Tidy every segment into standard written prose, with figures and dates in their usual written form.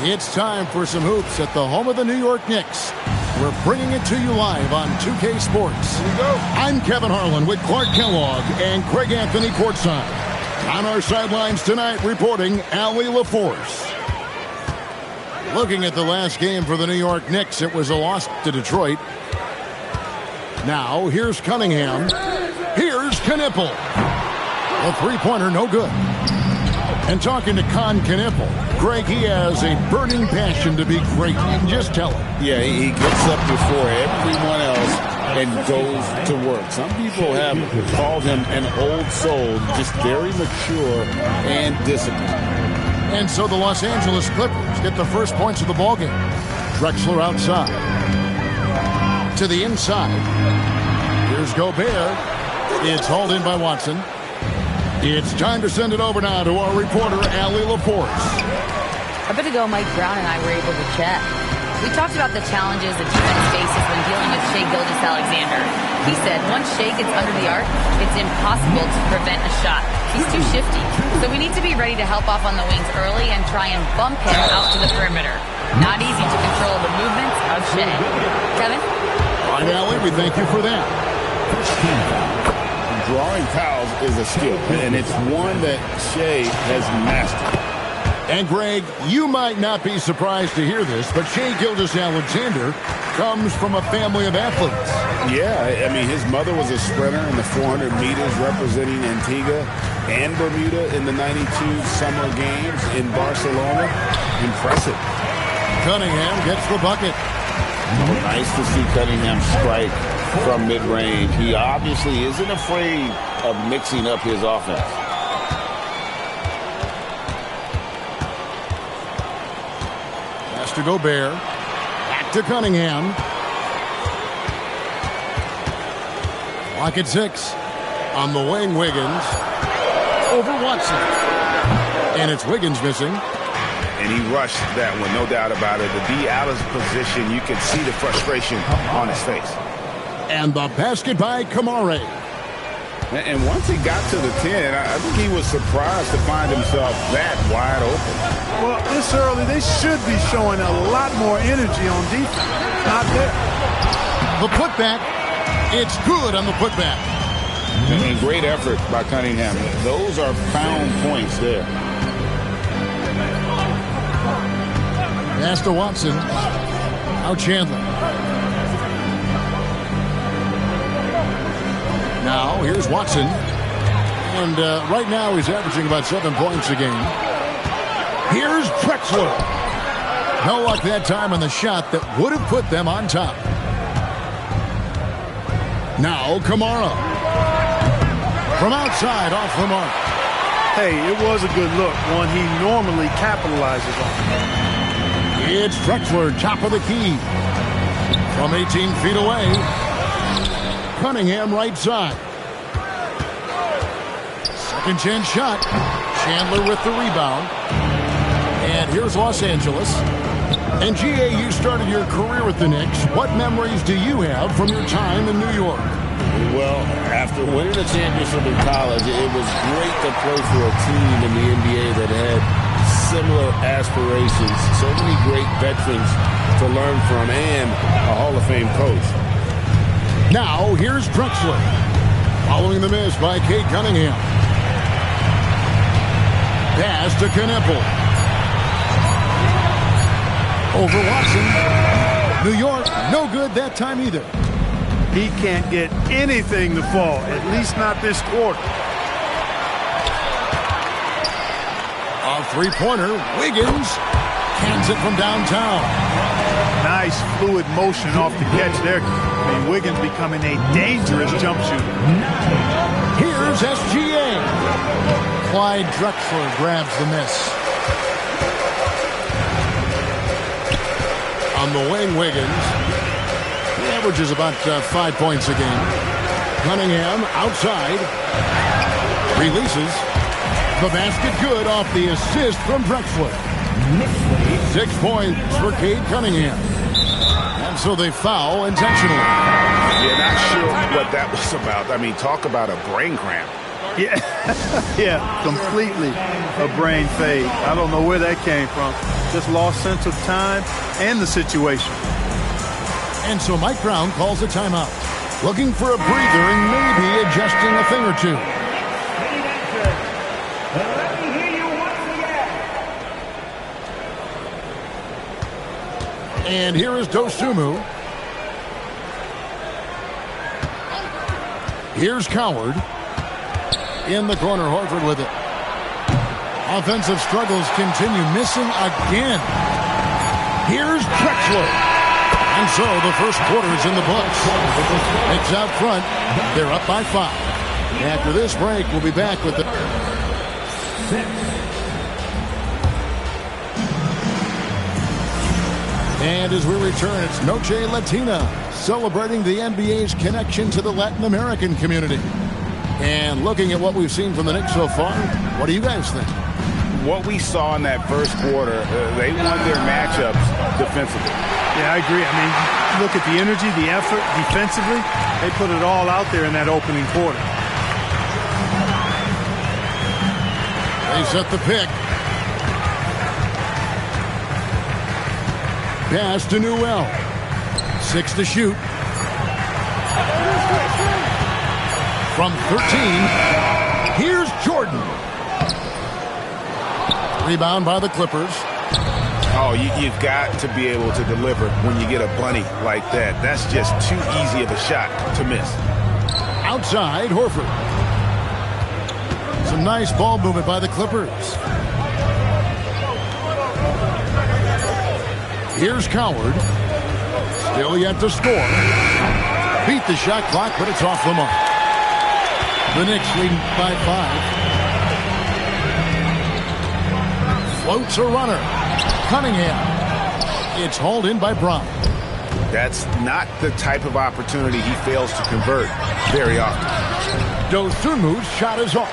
It's time for some hoops at the home of the New York Knicks. We're bringing it to you live on 2K Sports. Here we go. I'm Kevin Harlan with Clark Kellogg and Craig Anthony courtside. On our sidelines tonight, reporting Allie LaForce. Looking at the last game for the New York Knicks, it was a loss to Detroit. Now, here's Cunningham. Here's Knipple. A three-pointer, no good. And talking to Knipple, Greg, he has a burning passion to be great. Just tell him. Yeah, he gets up before everyone else and goes to work. Some people have called him an old soul, just very mature and disciplined. And so the Los Angeles Clippers get the first points of the ballgame. Drexler outside. To the inside. Here's Gobert. It's hauled in by Watson. It's time to send it over now to our reporter, Allie LaForce. A bit ago, Mike Brown and I were able to chat. We talked about the challenges the defense faces when dealing with Shai Gilgeous-Alexander. He said once Shai gets under the arc, it's impossible to prevent a shot. He's too shifty. So we need to be ready to help off on the wings early and try and bump him out to the perimeter. Not easy to control the movements of Shai. Kevin? All right, Allie, we thank you for that. Drawing fouls is a skill, and it's one that Shai has mastered. And, Greg, you might not be surprised to hear this, but Shai Gilgeous-Alexander comes from a family of athletes. Yeah, I mean, his mother was a sprinter in the 400 meters representing Antigua and Bermuda in the 92 Summer Games in Barcelona. Impressive. Cunningham gets the bucket. Nice to see Cunningham strike from mid-range. He obviously isn't afraid of mixing up his offense. Pass to Gobert. Back to Cunningham. Clock at 6. On the wing, Wiggins. Over Watson. And it's Wiggins missing. And he rushed that one, no doubt about it. The D. Allen's position, you can see the frustration on his face. And the basket by Kamare. And once he got to the 10, I think he was surprised to find himself that wide open. Well, this early, they should be showing a lot more energy on defense. Not there. The putback. It's good on the putback. And great effort by Cunningham. Those are pound points there. Pass to Watson. Now Chandler. Now, here's Watson. And right now he's averaging about 7 points a game. Here's Drexler. No luck that time on the shot that would have put them on top. Now, Kamara. From outside, off the mark. Hey, it was a good look, one he normally capitalizes on. It's Drexler, top of the key. From 18 feet away. Cunningham right side. Second chance shot. Chandler with the rebound. And here's Los Angeles. And G.A., you started your career with the Knicks. What memories do you have from your time in New York? Well, after winning a championship in college, it was great to play for a team in the NBA that had similar aspirations. So many great veterans to learn from and a Hall of Fame coach. Now, here's Drexler. Following the miss by Cade Cunningham. Pass to Knipple. Over Watson. New York, no good that time either. He can't get anything to fall, at least not this quarter. A three-pointer, Wiggins cans it from downtown. Nice fluid motion off the catch there. I mean, Wiggins becoming a dangerous jump shooter. Here's SGA. Clyde Drexler grabs the miss. On the wing, Wiggins. He averages about 5 points a game. Cunningham outside. Releases. The basket good off the assist from Drexler. 6 points for Cade Cunningham. And so they foul intentionally. Yeah, not sure what that was about. I mean, talk about a brain cramp. Yeah, yeah, completely a brain fade. I don't know where that came from. just lost sense of time and the situation. And so Mike Brown calls a timeout, looking for a breather and maybe adjusting a thing or two. And here is Dosunmu. Here's Coward. In the corner, Horford with it. Offensive struggles continue, missing again. Here's Drexler. And so the first quarter is in the books. Knicks out front. They're up by 5. After this break, we'll be back with the... And as we return, it's Noche Latina, celebrating the NBA's connection to the Latin American community. And looking at what we've seen from the Knicks so far, what do you guys think? What we saw in that first quarter, they won their matchups defensively. Yeah, I agree. I mean, look at the energy, the effort defensively. They put it all out there in that opening quarter. They set the pick. Pass to Newell. 6 to shoot. From 13, here's Jordan. Rebound by the Clippers. Oh, you've got to be able to deliver when you get a bunny like that. That's just too easy of a shot to miss. Outside, Horford. Some nice ball movement by the Clippers. Here's Coward. Still yet to score. Beat the shot clock, but it's off the mark. The Knicks leading by 5. Floats a runner. Cunningham. It's hauled in by Brown. That's not the type of opportunity he fails to convert very often. Dosunmu's shot is off.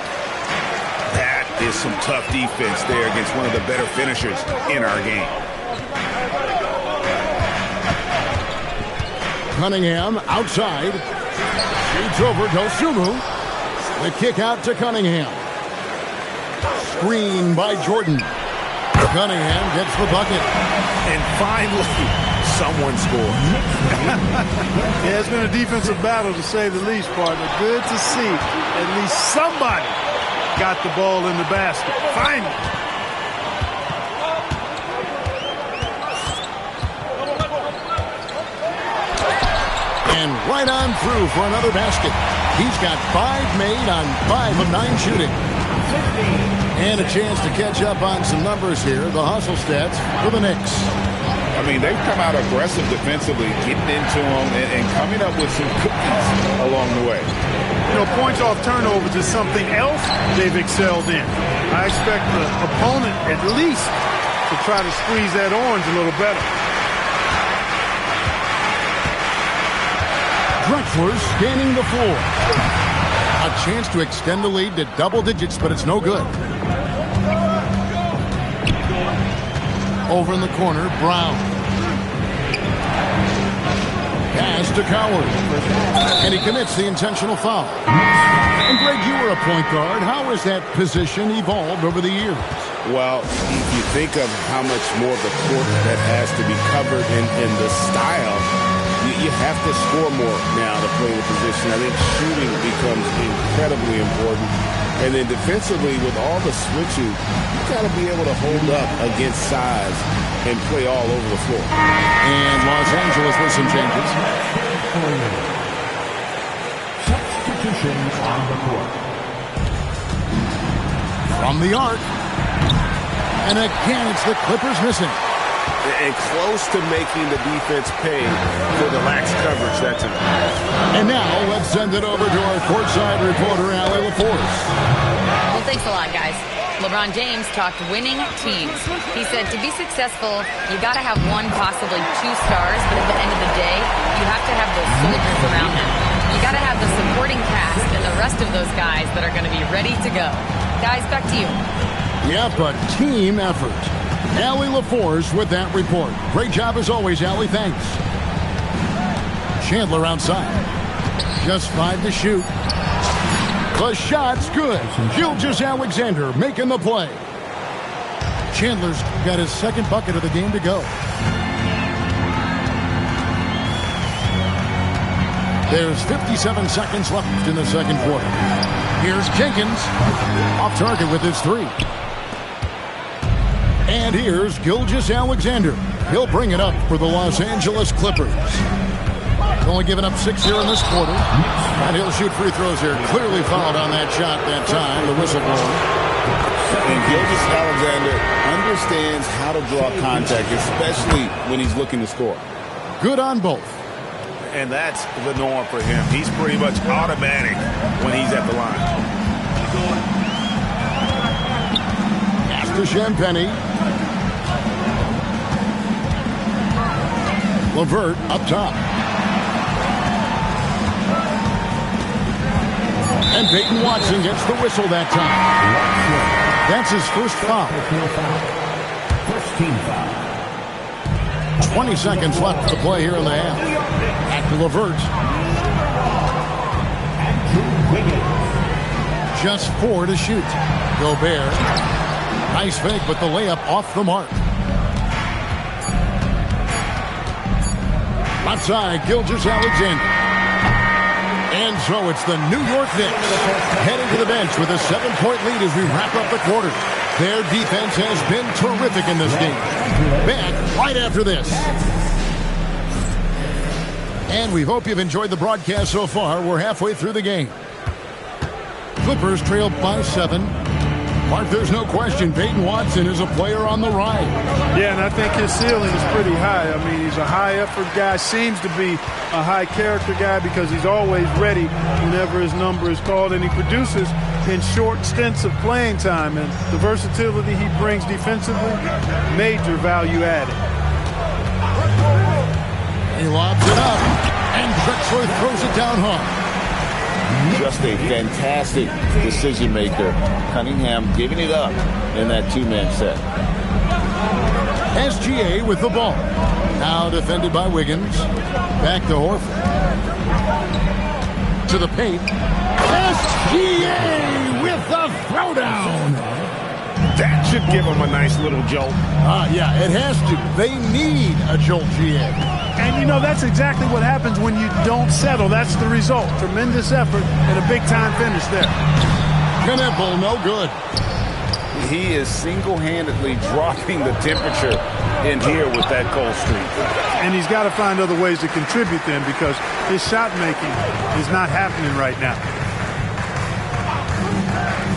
That is some tough defense there against one of the better finishers in our game. Cunningham outside. Shoots over Dosunmu. The kick out to Cunningham. Screen by Jordan. Cunningham gets the bucket. And finally, someone scored. Yeah, it's been a defensive battle to say the least, partner. Good to see at least somebody got the ball in the basket. Finally. And right on through for another basket. He's got 5 made on 5 of 9 shooting. And a chance to catch up on some numbers here. The hustle stats for the Knicks. I mean, they've come out aggressive defensively, getting into them and coming up with some cookies along the way. You know, points off turnovers is something else they've excelled in. I expect the opponent at least to try to squeeze that orange a little better. Drexler scanning the floor. A chance to extend the lead to double digits, but it's no good. Over in the corner, Brown. Pass to Coward. And he commits the intentional foul. And Greg, you were a point guard. How has that position evolved over the years? Well, if you think of how much more of the court that has to be covered in the style, you have to score more now to play the position. I think shooting becomes incredibly important. And then defensively, with all the switching, you got to be able to hold up against size and play all over the floor. And Los Angeles with some changes. Substitutions on the court. From the arc. And again, it's the Clippers missing. And close to making the defense pay for the lax coverage that time. And now let's send it over to our courtside reporter, Allie LaForce. Well, thanks a lot, guys. LeBron James talked winning teams. He said to be successful, you got to have 1, possibly 2 stars, but at the end of the day, you have to have those soldiers around them. You got to have the supporting cast and the rest of those guys that are going to be ready to go. Guys, back to you. Yep, a team effort. Allie LaForce with that report. Great job as always, Allie. Thanks. Chandler outside. Just 5 to shoot. The shot's good. Gilgeous-Alexander making the play. Chandler's got his second bucket of the game to go. There's 57 seconds left in the second quarter. Here's Jenkins, off target with his three. And here's Gilgeous-Alexander. He'll bring it up for the Los Angeles Clippers. Only giving up 6 here in this quarter. And he'll shoot free throws here. Clearly fouled on that shot that time. The whistle blown. And Gilgeous-Alexander understands how to draw contact, especially when he's looking to score. Good on both. And that's the norm for him. He's pretty much automatic when he's at the line. To Champagny. LeVert up top. And Peyton Watson gets the whistle that time. That's his first foul. First team foul. 20 seconds left to play here in the half. Back to LeVert. Just 4 to shoot. Gobert. Nice fake, but the layup off the mark. Left side, Gilgeous-Alexander. And so it's the New York Knicks heading to the bench with a 7-point lead as we wrap up the quarter. Their defense has been terrific in this game. Back right after this. And we hope you've enjoyed the broadcast so far. We're halfway through the game. Clippers trail by 7. Mark, there's no question Peyton Watson is a player on the rise. Yeah, and I think his ceiling is pretty high. I mean, he's a high-effort guy, seems to be a high-character guy because he's always ready whenever his number is called, and he produces in short stints of playing time. And the versatility he brings defensively, major value added. He lobs it up, and Drexler throws it down hard. Just a fantastic decision maker. Cunningham giving it up in that two-man set. SGA with the ball. Now defended by Wiggins. Back to Horford. To the paint. SGA with the throwdown. That should give him a nice little jolt. Yeah, it has to. They need a jolt, GA. And, you know, that's exactly what happens when you don't settle. That's the result. Tremendous effort and a big-time finish there. Knipple, no good. He is single-handedly dropping the temperature in here with that cold streak. And he's got to find other ways to contribute then because his shot making is not happening right now.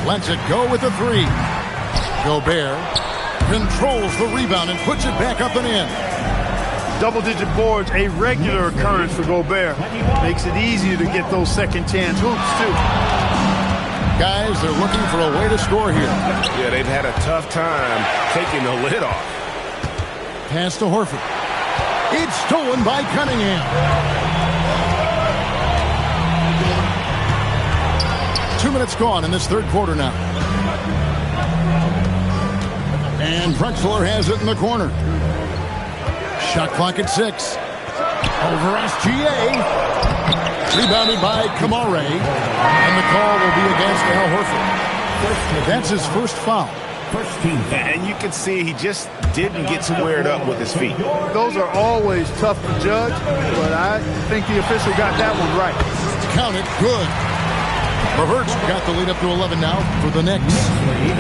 Lets it go with the three. Gobert controls the rebound and puts it back up and in. Double-digit boards, a regular occurrence for Gobert. Makes it easier to get those second-chance hoops, too. Guys, they're looking for a way to score here. Yeah, they've had a tough time taking the lid off. Pass to Horford. It's stolen by Cunningham. 2 minutes gone in this third quarter now. And Drexler has it in the corner. Shot clock at 6. Over SGA. Rebounded by Kamare. And the call will be against Al Horford. That's his first foul. First team foul. And you can see he just didn't get squared up with his feet. Those are always tough to judge, but I think the official got that one right. Count it. Good. LeVert's got the lead up to 11 now for the Knicks.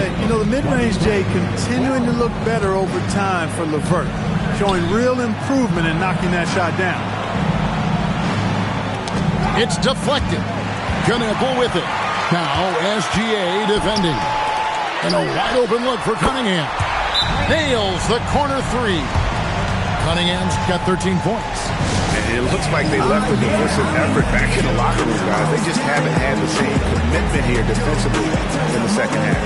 And, you know, the mid-range, Jay, continuing to look better over time for LeVert. Showing real improvement in knocking that shot down. It's deflected. Knipple with it. Now SGA defending. And a wide open look for Cunningham. Nails the corner three. Cunningham's got 13 points. And it looks like they left a defensive effort back in the locker room, guys. They just haven't had the same commitment here defensively in the second half.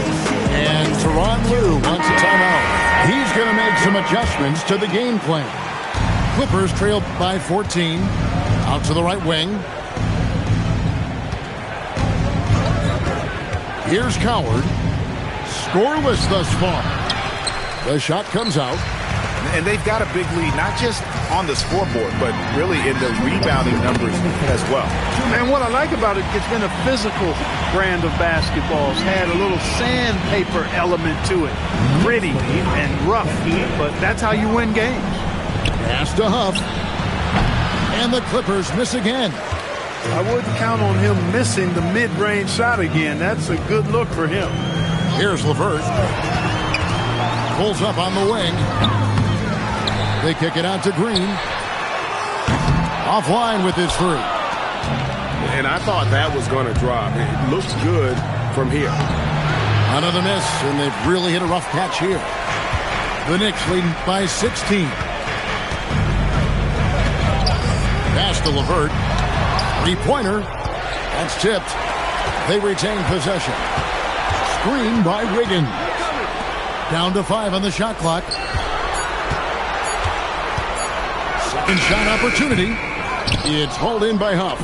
And Tyronn Lue wants a timeout. He's going to make some adjustments to the game plan. Clippers trail by 14. Out to the right wing. Here's Coward. Scoreless thus far. The shot comes out. And they've got a big lead, not just on the scoreboard, but really in the rebounding numbers as well. And what I like about it, it's been a physical brand of basketball. It's had a little sandpaper element to it. Gritty and rough, but that's how you win games. Pass to Huff. And the Clippers miss again. I wouldn't count on him missing the mid-range shot again. That's a good look for him. Here's LeVert. Pulls up on the wing. They kick it out to Green. Offline with his three. And I thought that was going to drop. It looks good from here. Another miss, and they've really hit a rough patch here. The Knicks leading by 16. Pass to LeVert. Three-pointer. That's tipped. They retain possession. Screen by Wiggins. Down to 5 on the shot clock. Second shot opportunity. It's hauled in by Huff.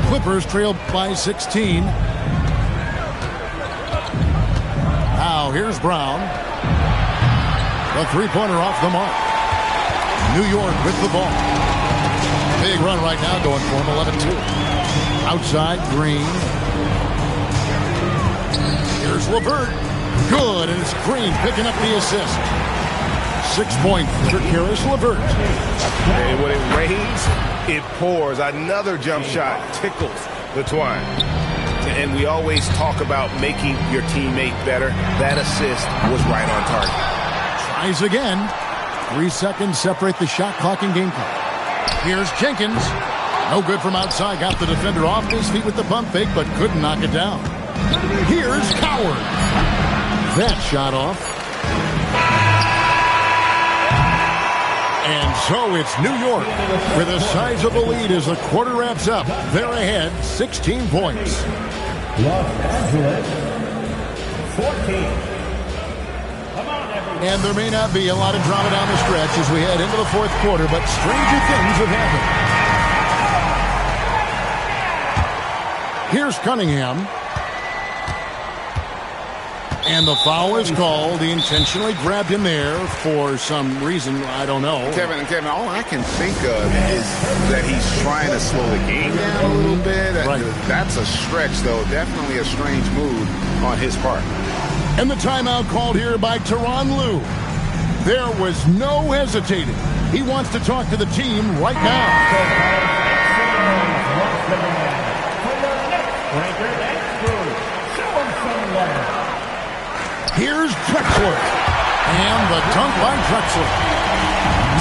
Clippers trail by 16. Now here's Brown. The three-pointer off the mark. New York with the ball. Big run right now going for him, 11-2. Outside, Green. Here's LeVert. Good, and it's Green picking up the assist. 6 points for Karis LeVert. And when it rains, it pours. Another jump shot tickles the twine. And we always talk about making your teammate better. That assist was right on target. Tries again. 3 seconds separate the shot clock and game clock. Here's Jenkins. No good from outside. Got the defender off his feet with the pump fake, but couldn't knock it down. Here's Coward. That shot off. And so it's New York with a sizable lead as the quarter wraps up. They're ahead, 16 points. Los Angeles, 14. And there may not be a lot of drama down the stretch as we head into the fourth quarter, but stranger things have happened. Here's Cunningham. And the foul is called. He intentionally grabbed him there for some reason. I don't know. Kevin, all I can think of is that he's trying to slow the game down a little bit. Right. That's a stretch, though. Definitely a strange move on his part. And the timeout called here by Tyronn Lue. There was no hesitating. He wants to talk to the team right now. Here's Drexler. And the dunk by Drexler.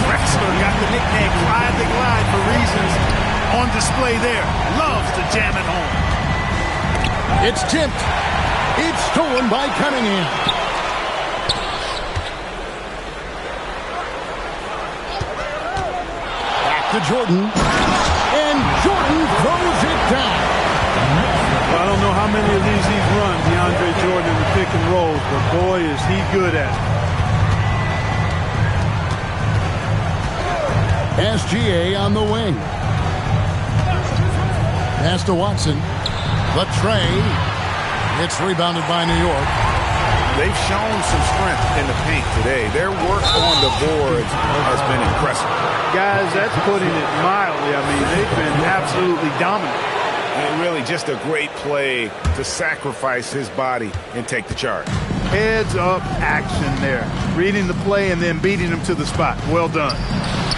Drexler got the nickname Glide the Glide for reasons on display there. Loves to jam it home. It's tipped. It's stolen by Cunningham. Back to Jordan. And Jordan throws it down. Well, I don't know how many of these he's run, DeAndre Jordan, in the pick and rolls, but boy, is he good at it. SGA on the wing. Pass to Watson. The tray. It's rebounded by New York. They've shown some strength in the paint today. Their work on the boards has been impressive. Guys, that's putting it mildly. I mean, they've been absolutely dominant. And really just a great play to sacrifice his body and take the charge. Heads up action there. Reading the play and then beating him to the spot. Well done.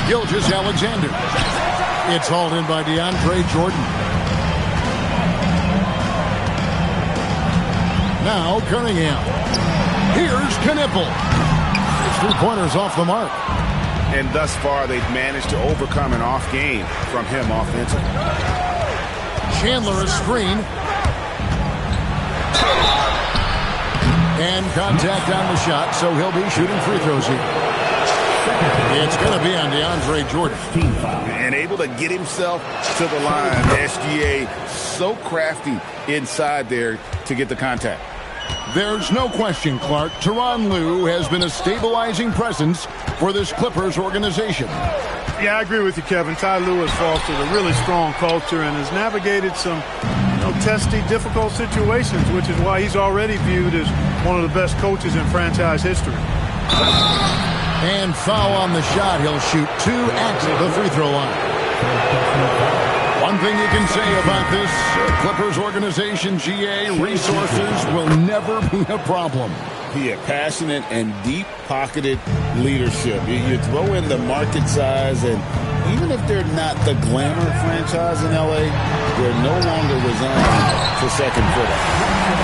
Gilgeous-Alexander. It's hauled in by DeAndre Jordan. Now Cunningham. Here's Knipple. His three-pointers off the mark. And thus far, they've managed to overcome an off game from him offensively. Chandler a screen. And contact on the shot, so he'll be shooting free throws here. It's going to be on DeAndre Jordan. And able to get himself to the line. SGA so crafty inside there to get the contact. There's no question, Clark. Tyronn Lue has been a stabilizing presence for this Clippers organization. Yeah, I agree with you, Kevin. Ty Lue has fostered a really strong culture and has navigated some testy, difficult situations, which is why he's already viewed as one of the best coaches in franchise history. And foul on the shot. He'll shoot 2 at the free throw line. One thing you can say about this Clippers organization, GA, resources will never be a problem. Yeah, passionate and deep-pocketed leadership. You throw in the market size, and even if they're not the glamour franchise in L.A., they're no longer resigned to second fiddle.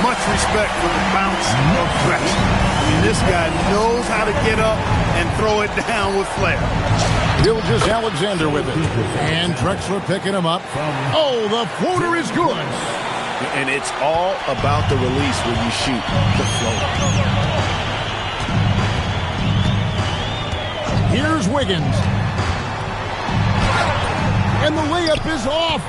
Much respect for the bounce of Drexler. I mean, this guy knows how to get up and throw it down with flair. Gilgeous-Alexander with it. And Drexler picking him up. Oh, the floater is good. And it's all about the release when you shoot the floater. Here's Wiggins. And the layup is off.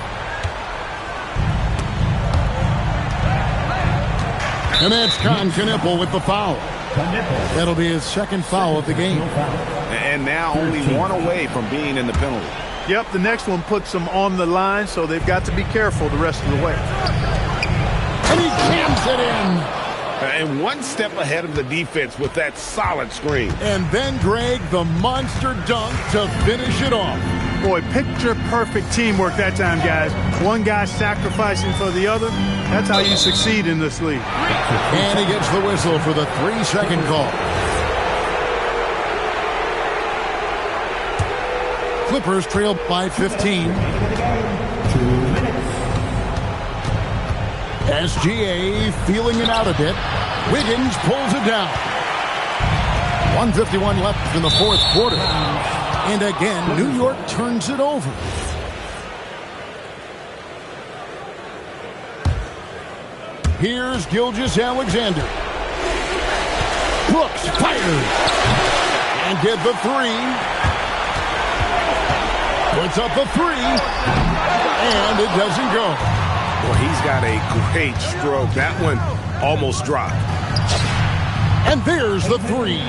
And that's Knipple with the foul. That'll be his second foul of the game. And now only one away from being in the penalty. Yep, the next one puts them on the line, so they've got to be careful the rest of the way. And he jams it in. And one step ahead of the defense with that solid screen. And then, Greg, the monster dunk to finish it off. Boy, picture-perfect teamwork that time, guys. One guy sacrificing for the other. That's how you succeed in this league. And he gets the whistle for the 3-second call. Clippers trail by 15. SGA feeling it out a bit. Wiggins pulls it down. 1:51 left in the fourth quarter. And again, New York turns it over. Here's Gilgeous-Alexander. Brooks fires. And get the 3. Puts up the 3. And it doesn't go. Well, he's got a great stroke. That one almost dropped. And there's the 3.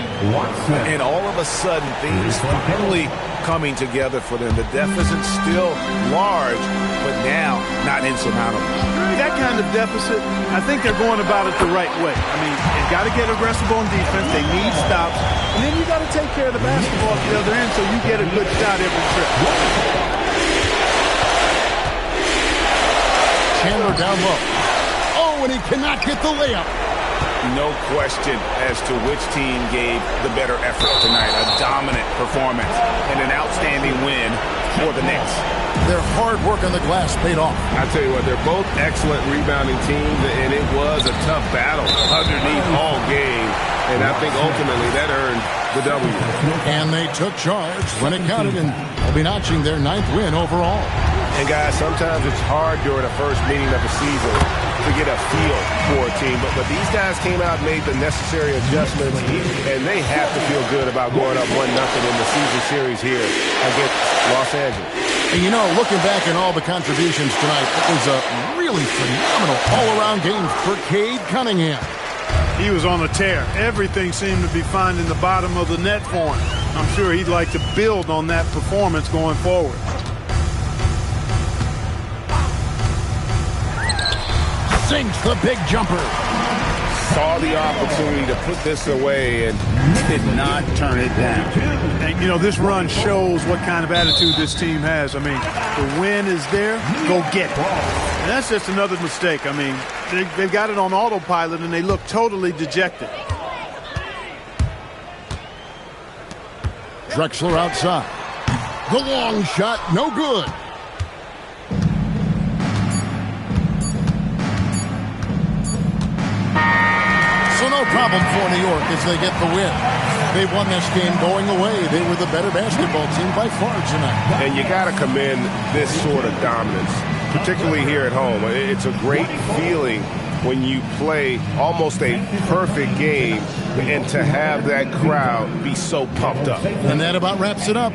And all of a sudden, things finally coming together for them. The deficit's still large, but now not insurmountable. That kind of deficit, I think they're going about it the right way. I mean, they've got to get aggressive on defense. They need stops. And then you got to take care of the basketball at the other end so you get a good shot every trip. Chandler down low. Oh, and he cannot get the layup. No question as to which team gave the better effort tonight. A dominant performance and an outstanding win for the Knicks. Their hard work on the glass paid off. I tell you what, they're both excellent rebounding teams, and it was a tough battle underneath all game. And I think ultimately that earned the W. And they took charge when it counted, and they'll be notching their 9th win overall. And guys, sometimes it's hard during the first meeting of the season to get a feel for a team. But these guys came out and made the necessary adjustments, and they have to feel good about going up 1-0 in the season series here against Los Angeles. And you know, looking back at all the contributions tonight, it was a really phenomenal all-around game for Cade Cunningham. He was on a tear. Everything seemed to be finding the bottom of the net for him. I'm sure he'd like to build on that performance going forward. Sinks the big jumper. Saw the opportunity to put this away and did not turn it down. And, you know, this run shows what kind of attitude this team has. I mean, the win is there, go get it. And that's just another mistake. I mean, they've got it on autopilot, and they look totally dejected. Drexler outside. The long shot, no good. So no problem for New York as they get the win. They won this game going away. They were the better basketball team by far tonight. And you got to commend this sort of dominance, particularly here at home. It's a great feeling when you play almost a perfect game and to have that crowd be so pumped up. And that about wraps it up.